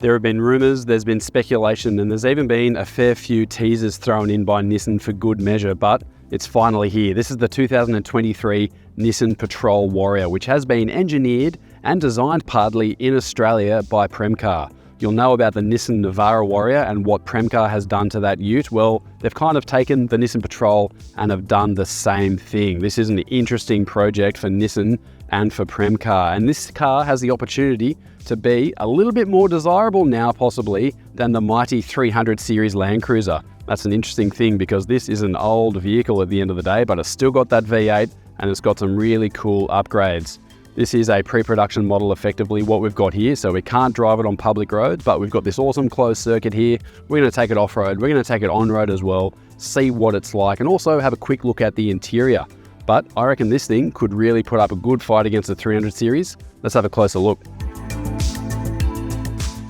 There have been rumours, there's been speculation, and there's even been a fair few teasers thrown in by Nissan for good measure, but it's finally here. This is the 2023 Nissan Patrol Warrior, which has been engineered and designed partly in Australia by Premcar. You'll know about the Nissan Navara Warrior and what Premcar has done to that ute. Well, they've kind of taken the Nissan Patrol and have done the same thing. This is an interesting project for Nissan and for Premcar, and this car has the opportunity to be a little bit more desirable now possibly than the mighty 300 series Land Cruiser. That's an interesting thing because this is an old vehicle at the end of the day, but it's still got that V8 and it's got some really cool upgrades. This is a pre-production model, effectively what we've got here, so we can't drive it on public roads, but we've got this awesome closed circuit here. We're going to take it off-road, we're going to take it on-road as well, see what it's like, and also have a quick look at the interior. But I reckon this thing could really put up a good fight against the 300 series. Let's have a closer look.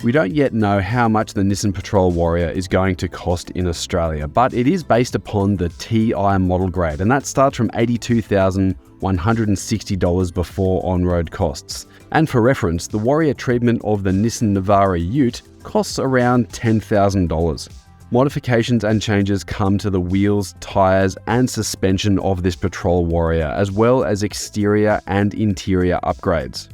We don't yet know how much the Nissan Patrol Warrior is going to cost in Australia, but it is based upon the TI model grade, and that starts from $82,160 before on-road costs. And for reference, the Warrior treatment of the Nissan Navara ute costs around $10,000. Modifications and changes come to the wheels, tyres and suspension of this Patrol Warrior, as well as exterior and interior upgrades.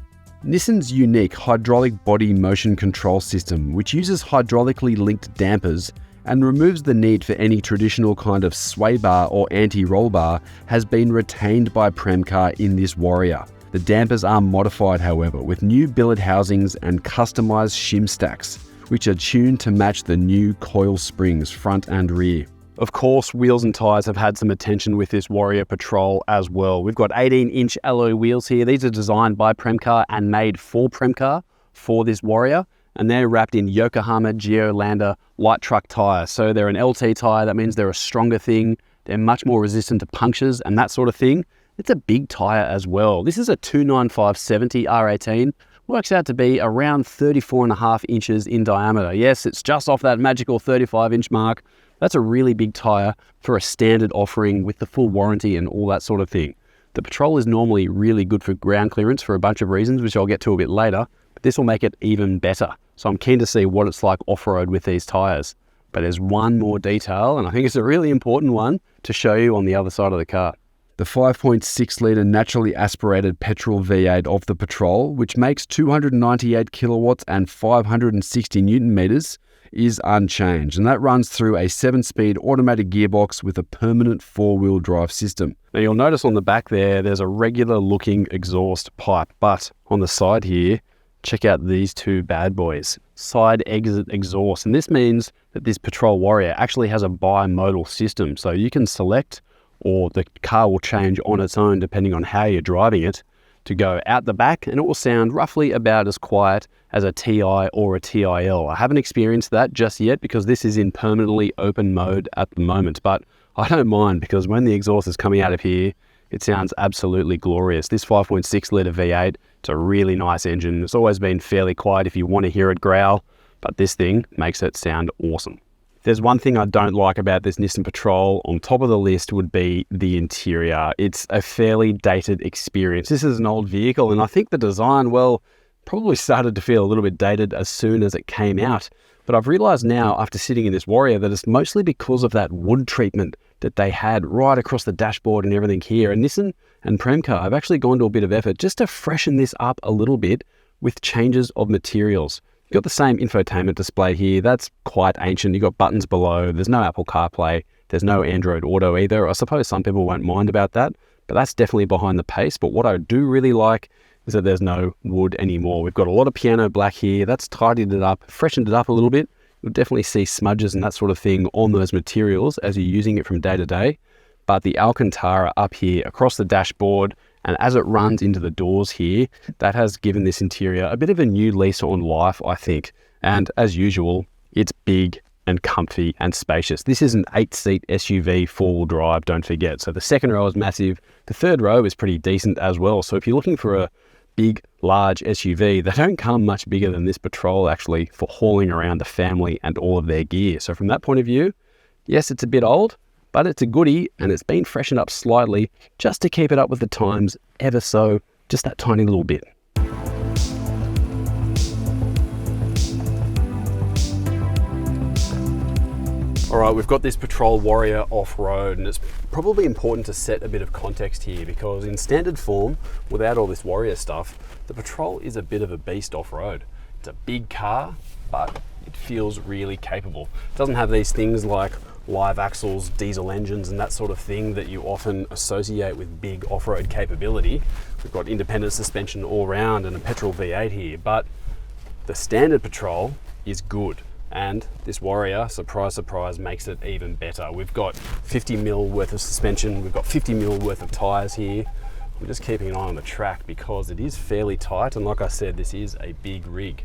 Nissan's unique hydraulic body motion control system, which uses hydraulically linked dampers and removes the need for any traditional kind of sway bar or anti-roll bar, has been retained by Premcar in this Warrior. The dampers are modified, however, with new billet housings and customised shim stacks, which are tuned to match the new coil springs front and rear. Of course, wheels and tyres have had some attention with this Warrior Patrol as well. We've got 18-inch alloy wheels here. These are designed by Premcar and made for Premcar for this Warrior, and they're wrapped in Yokohama Geolander light truck tyres. So they're an LT tyre, that means they're a stronger thing. They're much more resistant to punctures and that sort of thing. It's a big tyre as well. This is a 295/70 R18. Works out to be around 34.5 inches in diameter. Yes, it's just off that magical 35-inch mark. That's a really big tyre for a standard offering with the full warranty and all that sort of thing. The Patrol is normally really good for ground clearance for a bunch of reasons, which I'll get to a bit later, but this will make it even better. So I'm keen to see what it's like off-road with these tyres. But there's one more detail, and I think it's a really important one to show you on the other side of the car. The 5.6 litre naturally aspirated petrol V8 of the Patrol, which makes 298 kilowatts and 560 newton meters, is unchanged, and that runs through a 7-speed automatic gearbox with a permanent 4-wheel drive system. Now you'll notice on the back there's a regular looking exhaust pipe, but on the side here, check out these two bad boys. Side exit exhaust, and this means that this Patrol Warrior actually has a bimodal system, so you can select, or the car will change on its own depending on how you're driving it, to go out the back, and it will sound roughly about as quiet as a TI or a TIL. I haven't experienced that just yet because this is in permanently open mode at the moment, but I don't mind because when the exhaust is coming out of here, it sounds absolutely glorious. This 5.6 litre V8, it's a really nice engine. It's always been fairly quiet if you want to hear it growl, but this thing makes it sound awesome. There's one thing I don't like about this Nissan Patrol. On top of the list would be the interior. It's a fairly dated experience. This is an old vehicle, and I think the design, well, probably started to feel a little bit dated as soon as it came out. But I've realised now, after sitting in this Warrior, that it's mostly because of that wood treatment that they had right across the dashboard and everything here. And Nissan and Premcar have actually gone to a bit of effort just to freshen this up a little bit with changes of materials. You've got the same infotainment display here. That's quite ancient. You've got buttons below. There's no Apple CarPlay. There's no Android Auto either. I suppose some people won't mind about that, but that's definitely behind the pace. But what I do really like is that there's no wood anymore. We've got a lot of piano black here. That's tidied it up, freshened it up a little bit. You'll definitely see smudges and that sort of thing on those materials as you're using it from day to day. But the Alcantara up here across the dashboard, and as it runs into the doors here, that has given this interior a bit of a new lease on life, I think. And as usual, it's big and comfy and spacious. This is an 8-seat SUV 4-wheel drive, don't forget. So the second row is massive. The third row is pretty decent as well. So if you're looking for a big, large SUV, they don't come much bigger than this Patrol actually for hauling around the family and all of their gear. So from that point of view, yes, it's a bit old, but it's a goodie, and it's been freshened up slightly just to keep it up with the times ever so, just that tiny little bit. All right, we've got this Patrol Warrior off-road, and it's probably important to set a bit of context here because in standard form, without all this Warrior stuff, the Patrol is a bit of a beast off-road. It's a big car, but it feels really capable. It doesn't have these things like live axles, diesel engines, and that sort of thing that you often associate with big off-road capability. We've got independent suspension all round and a petrol V8 here, but the standard Patrol is good. And this Warrior, surprise, surprise, makes it even better. We've got 50 mil worth of suspension, we've got 50 mil worth of tyres here. I'm just keeping an eye on the track because it is fairly tight, and like I said, this is a big rig.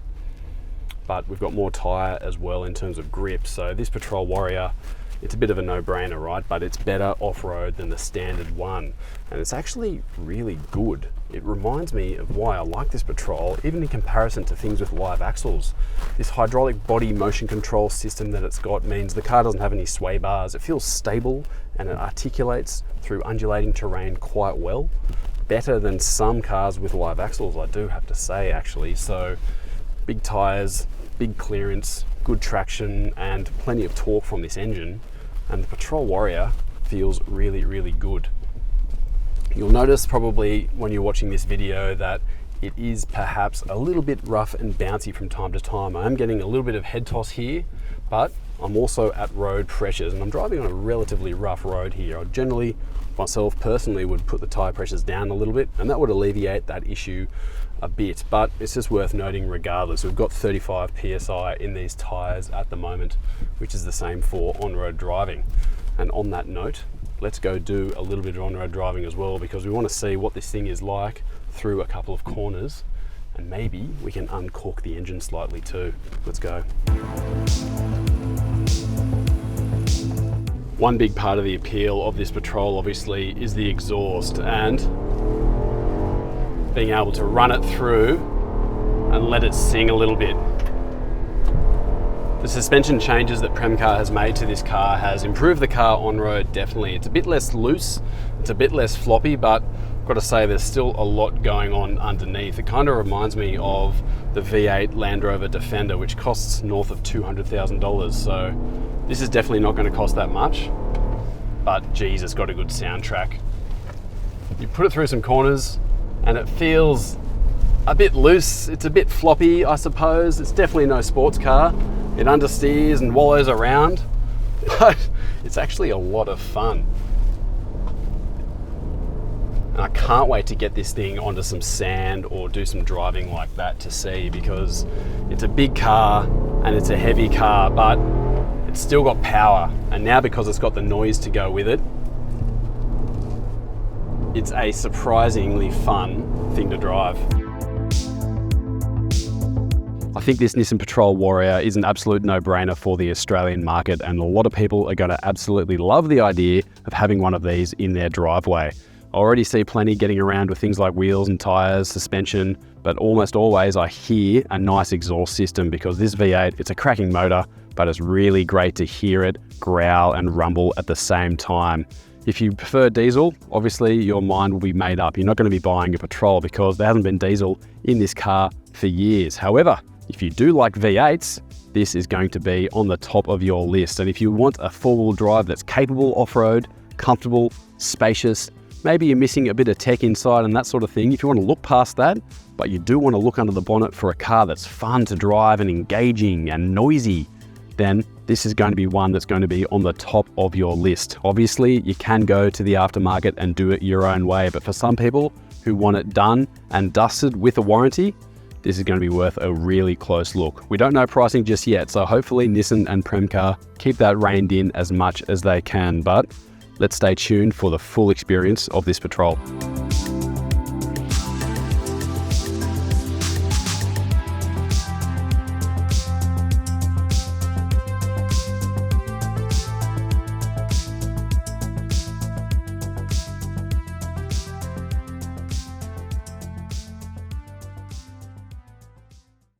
But we've got more tyre as well in terms of grip. So this Patrol Warrior, it's a bit of a no-brainer, right? But it's better off-road than the standard one. And it's actually really good. It reminds me of why I like this Patrol, even in comparison to things with live axles. This hydraulic body motion control system that it's got means the car doesn't have any sway bars. It feels stable and it articulates through undulating terrain quite well. Better than some cars with live axles, I do have to say, actually. So big tyres, big clearance, good traction, and plenty of torque from this engine. And the Patrol Warrior feels really, really good. You'll notice probably when you're watching this video that it is perhaps a little bit rough and bouncy from time to time. I am getting a little bit of head toss here, but I'm also at road pressures and I'm driving on a relatively rough road here. I generally, myself personally, would put the tyre pressures down a little bit and that would alleviate that issue a bit, but it's just worth noting regardless. We've got 35 PSI in these tyres at the moment, which is the same for on-road driving. And on that note, let's go do a little bit of on-road driving as well because we want to see what this thing is like through a couple of corners, and maybe we can uncork the engine slightly too. Let's go. One big part of the appeal of this Patrol obviously is the exhaust and being able to run it through and let it sing a little bit. The suspension changes that Premcar has made to this car has improved the car on-road definitely. It's a bit less loose, it's a bit less floppy, but I've got to say there's still a lot going on underneath. It kind of reminds me of the V8 Land Rover Defender, which costs north of $200,000. So this is definitely not going to cost that much, but geez, it's got a good soundtrack. You put it through some corners and it feels a bit loose. It's a bit floppy, I suppose. It's definitely no sports car. It understeers and wallows around, but it's actually a lot of fun. And I can't wait to get this thing onto some sand or do some driving like that to see, because it's a big car and it's a heavy car, but it's still got power. And now because it's got the noise to go with it, it's a surprisingly fun thing to drive. I think this Nissan Patrol Warrior is an absolute no-brainer for the Australian market, and a lot of people are going to absolutely love the idea of having one of these in their driveway. I already see plenty getting around with things like wheels and tyres, suspension, but almost always I hear a nice exhaust system because this V8, it's a cracking motor, but it's really great to hear it growl and rumble at the same time. If you prefer diesel, obviously your mind will be made up. You're not going to be buying a Patrol because there hasn't been diesel in this car for years. However, if you do like V8s, this is going to be on the top of your list. And if you want a four-wheel drive that's capable off-road, comfortable, spacious, maybe you're missing a bit of tech inside and that sort of thing. If you want to look past that, but you do want to look under the bonnet for a car that's fun to drive and engaging and noisy, then this is going to be one that's going to be on the top of your list. Obviously, you can go to the aftermarket and do it your own way, but for some people who want it done and dusted with a warranty, this is going to be worth a really close look. We don't know pricing just yet, so hopefully Nissan and Premcar keep that reined in as much as they can, but let's stay tuned for the full experience of this Patrol.